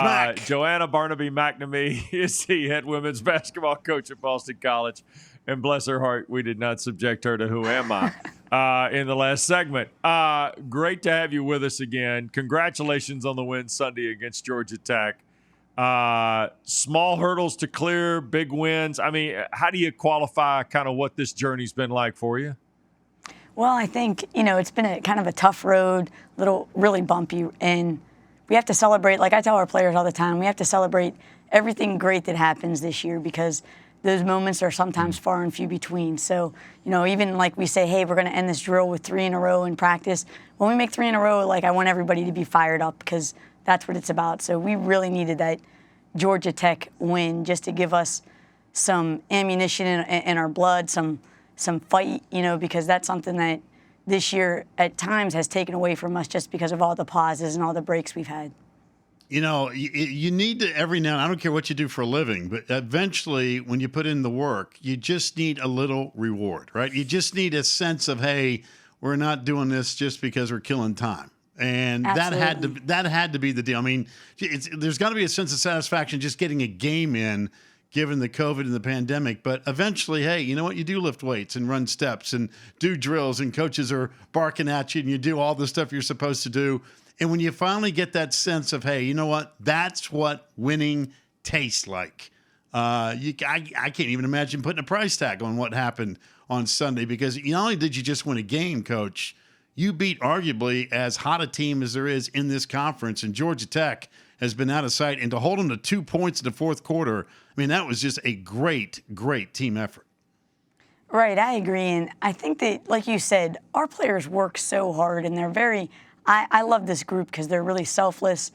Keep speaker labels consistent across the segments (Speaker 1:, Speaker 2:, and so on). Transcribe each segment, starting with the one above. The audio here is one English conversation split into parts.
Speaker 1: Mac.
Speaker 2: Joanna Bernabei-McNamee is the head women's basketball coach at Boston College. And bless her heart, we did not subject her to Who Am I in the last segment. Great to have you with us again. Congratulations on the win Sunday against Georgia Tech. Small hurdles to clear, big wins. I mean, how do you qualify kind of what this journey's been like for you?
Speaker 3: Well, I think, it's been a kind of a tough road, really bumpy, and we have to celebrate, like I tell our players all the time, we have to celebrate everything great that happens this year because those moments are sometimes far and few between. So, even like we say, hey, we're going to end this drill with 3 in a row in practice. When we make 3 in a row, I want everybody to be fired up because that's what it's about. So we really needed that Georgia Tech win just to give us some ammunition in our blood, some fight, because that's something that this year at times has taken away from us just because of all the pauses and all the breaks we've had.
Speaker 1: You need to every now and I don't care what you do for a living, but eventually when you put in the work, you just need a little reward, right? You just need a sense of, hey, we're not doing this just because we're killing time. And
Speaker 3: Absolutely.
Speaker 1: that had to be the deal. I mean, there's got to be a sense of satisfaction just getting a game in, given the COVID and the pandemic. But eventually, hey, you know what? You do lift weights and run steps and do drills, and coaches are barking at you, and you do all the stuff you're supposed to do. And when you finally get that sense of, hey, you know what? That's what winning tastes like. I can't even imagine putting a price tag on what happened on Sunday, because not only did you just win a game, Coach, you beat arguably as hot a team as there is in this conference, and Georgia Tech has been out of sight. And to hold them to 2 points in the fourth quarter, I mean, that was just a great, great team effort.
Speaker 3: Right, I agree. And I think that, like you said, our players work so hard, and they're very I love this group because they're really selfless.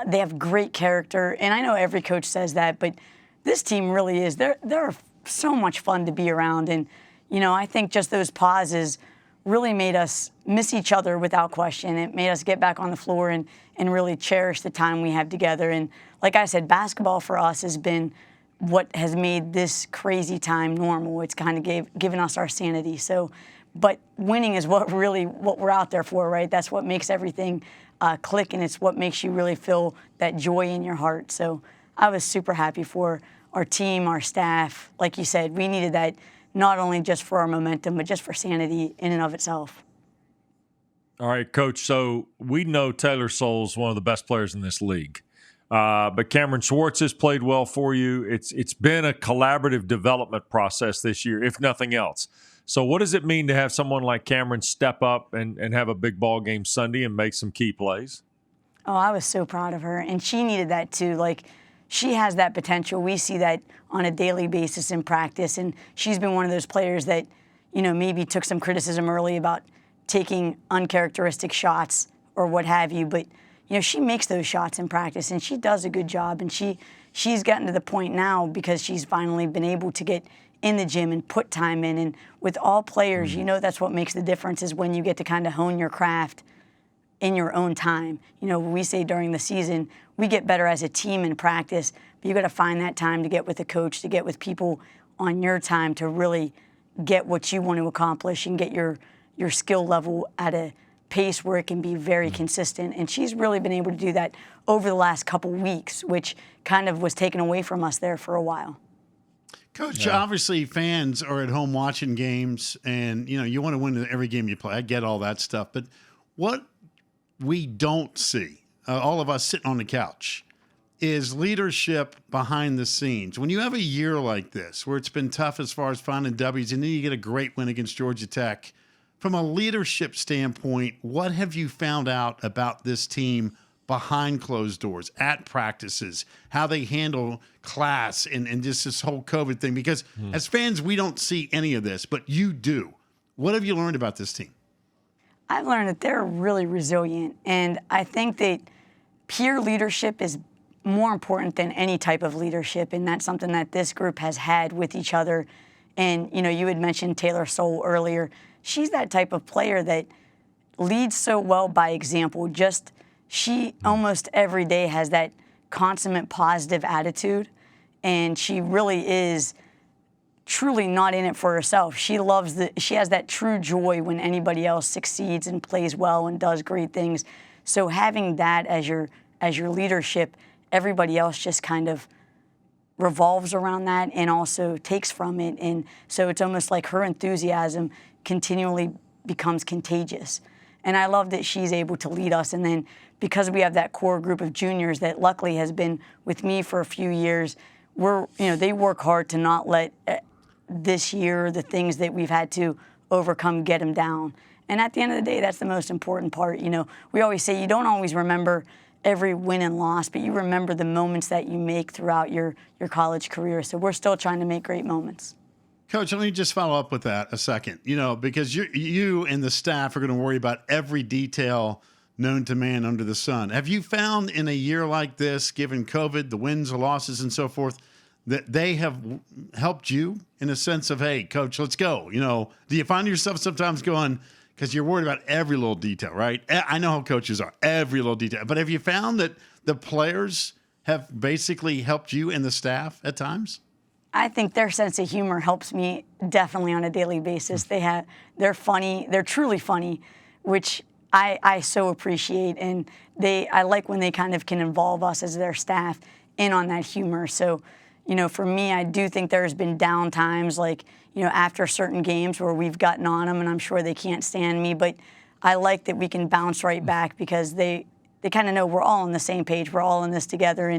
Speaker 3: They have great character, and I know every coach says that, but this team really is. They're so much fun to be around, and I think just those pauses really made us miss each other without question. It made us get back on the floor and really cherish the time we have together. And like I said, basketball for us has been what has made this crazy time normal. It's kind of given us our sanity. But winning is what we're out there for, right? That's what makes everything click, and it's what makes you really feel that joy in your heart. So I was super happy for our team, our staff. Like you said, we needed that not only just for our momentum, but just for sanity in and of itself.
Speaker 2: All right, Coach, so we know Taylor Soule's one of the best players in this league. But Cameron Schwartz has played well for you. It's been a collaborative development process this year, if nothing else. So what does it mean to have someone like Cameron step up and have a big ball game Sunday and make some key plays?
Speaker 3: Oh, I was so proud of her, and she needed that too. She has that potential. We see that on a daily basis in practice, and she's been one of those players that, maybe took some criticism early about taking uncharacteristic shots or what have you, but she makes those shots in practice, and she does a good job, and she's gotten to the point now because she's finally been able to get in the gym and put time in. And with all players, that's what makes the difference is when you get to kind of hone your craft in your own time. We say during the season, we get better as a team in practice, but you got to find that time to get with the coach, to get with people on your time to really get what you want to accomplish and get your skill level at a pace where it can be very consistent. And she's really been able to do that over the last couple weeks, which kind of was taken away from us there for a while.
Speaker 1: Coach, obviously fans are at home watching games, and you want to win every game you play. I get all that stuff, but what we don't see, all of us sitting on the couch, is leadership behind the scenes. When you have a year like this, where it's been tough as far as finding W's, and then you get a great win against Georgia Tech, from a leadership standpoint, what have you found out about this team behind closed doors, at practices, how they handle class and just this whole COVID thing? Because as fans, we don't see any of this, but you do. What have you learned about this team?
Speaker 3: I've learned that they're really resilient, and I think that peer leadership is more important than any type of leadership, and that's something that this group has had with each other. And, you had mentioned Taylor Soule earlier. She's that type of player that leads so well by example. She almost every day has that consummate positive attitude, and she really is truly not in it for herself. She has that true joy when anybody else succeeds and plays well and does great things. So having that as your leadership everybody else just kind of revolves around that and also takes from it. And so it's almost like her enthusiasm continually becomes contagious. And I love that she's able to lead us. And then because we have that core group of juniors that luckily has been with me for a few years, they work hard to not let this year, the things that we've had to overcome, get them down. And at the end of the day, that's the most important part. We always say you don't always remember every win and loss, but you remember the moments that you make throughout your college career. So we're still trying to make great moments.
Speaker 1: Coach, let me just follow up with that a second, because you and the staff are going to worry about every detail known to man under the sun. Have you found in a year like this, given COVID, the wins, the losses, and so forth, that they have helped you in a sense of, hey, Coach, let's go? Do you find yourself sometimes going, because you're worried about every little detail, right? I know how coaches are, every little detail. But have you found that the players have basically helped you and the staff at times?
Speaker 3: I think their sense of humor helps me definitely on a daily basis. They're funny. They're truly funny, which I so appreciate. And I like when they kind of can involve us as their staff in on that humor. So, for me, I do think there's been down times like, after certain games where we've gotten on them and I'm sure they can't stand me, but I like that we can bounce right back because they kind of know we're all on the same page. We're all in this together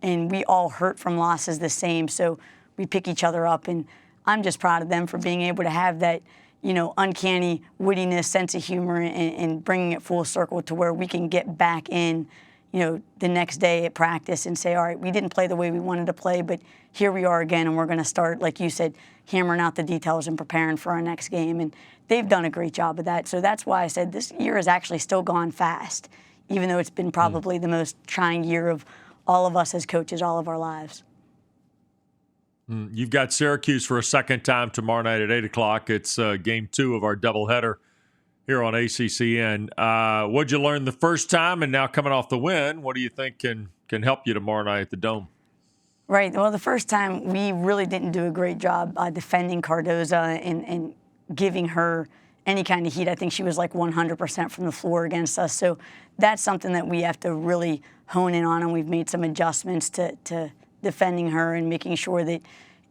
Speaker 3: and we all hurt from losses the same. So we pick each other up, and I'm just proud of them for being able to have that, uncanny wittiness, sense of humor, and bringing it full circle to where we can get back in, the next day at practice and say, all right, we didn't play the way we wanted to play, but here we are again, and we're going to start, like you said, hammering out the details and preparing for our next game. And they've done a great job of that. So that's why I said this year has actually still gone fast, even though it's been probably the most trying year of all of us as coaches all of our lives.
Speaker 2: You've got Syracuse for a second time tomorrow night at 8 o'clock. It's game 2 of our doubleheader here on ACCN. What'd you learn the first time, and now coming off the win, what do you think can help you tomorrow night at the Dome?
Speaker 3: Right. Well, the first time we really didn't do a great job defending Cardoza and giving her any kind of heat. I think she was like 100% from the floor against us. So that's something that we have to really hone in on, and we've made some adjustments to defending her and making sure that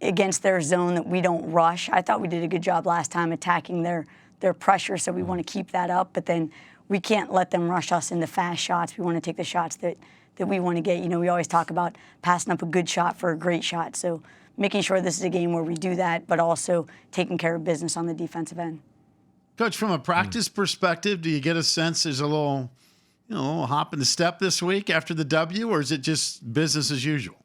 Speaker 3: against their zone that we don't rush. I thought we did a good job last time attacking their pressure, so we want to keep that up. But then we can't let them rush us into fast shots. We want to take the shots that we want to get. We always talk about passing up a good shot for a great shot. So making sure this is a game where we do that, but also taking care of business on the defensive end.
Speaker 1: Coach, from a practice perspective, do you get a sense there's a little hop in the step this week after the W, or is it just business as usual?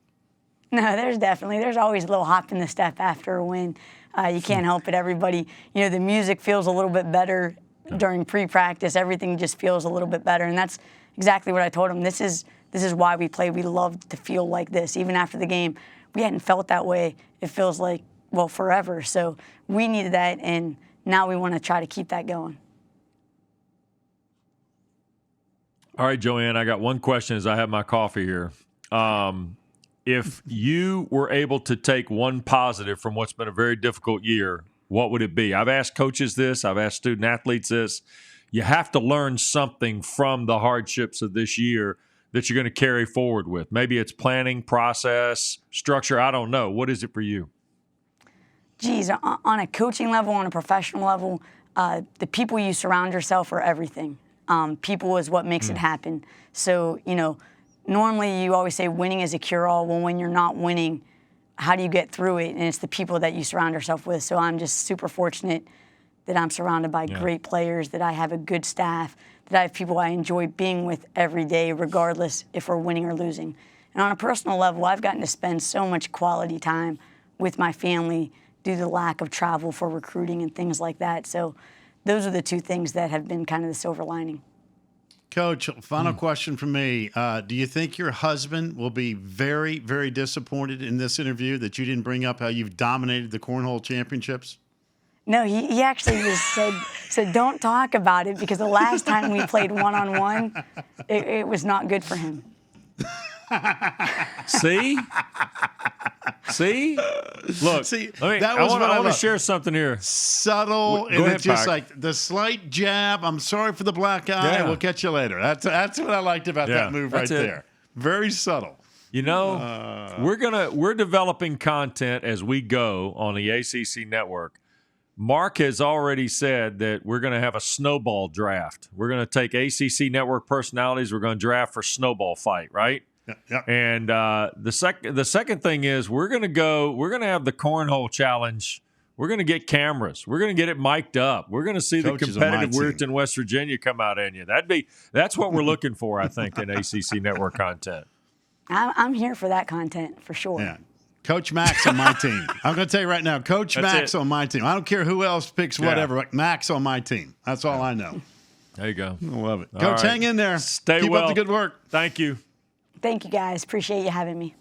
Speaker 3: No, there's always a little hop in the step after a win. You can't help it. Everybody, the music feels a little bit better during pre-practice. Everything just feels a little bit better, and that's exactly what I told them. This is why we play. We love to feel like this. Even after the game, we hadn't felt that way. It feels like, forever. So we needed that, and now we want to try to keep that going.
Speaker 2: All right, Joanne, I got one question as I have my coffee here. If you were able to take one positive from what's been a very difficult year, what would it be? I've asked coaches this. I've asked student athletes this. You have to learn something from the hardships of this year that you're going to carry forward with. Maybe it's planning, process, structure. I don't know. What is it for you?
Speaker 3: Geez, on a coaching level, on a professional level, the people you surround yourself are everything. People is what makes it happen. So, normally you always say winning is a cure-all. Well, when you're not winning, how do you get through it? And it's the people that you surround yourself with. So I'm just super fortunate that I'm surrounded by great players, that I have a good staff, that I have people I enjoy being with every day, regardless if we're winning or losing. And on a personal level, I've gotten to spend so much quality time with my family due to the lack of travel for recruiting and things like that. So those are the two things that have been kind of the silver lining.
Speaker 1: Coach, final question from me. Do you think your husband will be very, very disappointed in this interview that you didn't bring up how you've dominated the Cornhole Championships?
Speaker 3: No, he actually just said don't talk about it because the last time we played one-on-one, it was not good for him.
Speaker 2: See? Look, I want to share something here.
Speaker 1: Subtle, and it's just like the slight jab. I'm sorry for the black eye. We'll catch you later. That's what I liked about that move right there. Very subtle.
Speaker 2: We're developing content as we go on the ACC network. Mark has already said that we're going to have a snowball draft. We're going to take ACC network personalities. We're going to draft for snowball fight, right?
Speaker 1: Yeah.
Speaker 2: And the second thing is we're going to have the cornhole challenge. We're going to get cameras. We're going to get it mic'd up. We're going to see
Speaker 1: Coaches
Speaker 2: the competitive Weirton, West Virginia come out in you. That's what we're looking for, I think, in ACC network content.
Speaker 3: I'm here for that content for sure.
Speaker 1: Yeah. Coach Max on my team. I'm going to tell you right now, Coach Max on my team. I don't care who else picks whatever. But Max on my team. That's all I know.
Speaker 2: There you go.
Speaker 1: I love it. Coach, hang in there.
Speaker 2: Stay
Speaker 1: Keep
Speaker 2: well.
Speaker 1: up the good work.
Speaker 2: Thank you.
Speaker 3: Thank you, guys. Appreciate you having me.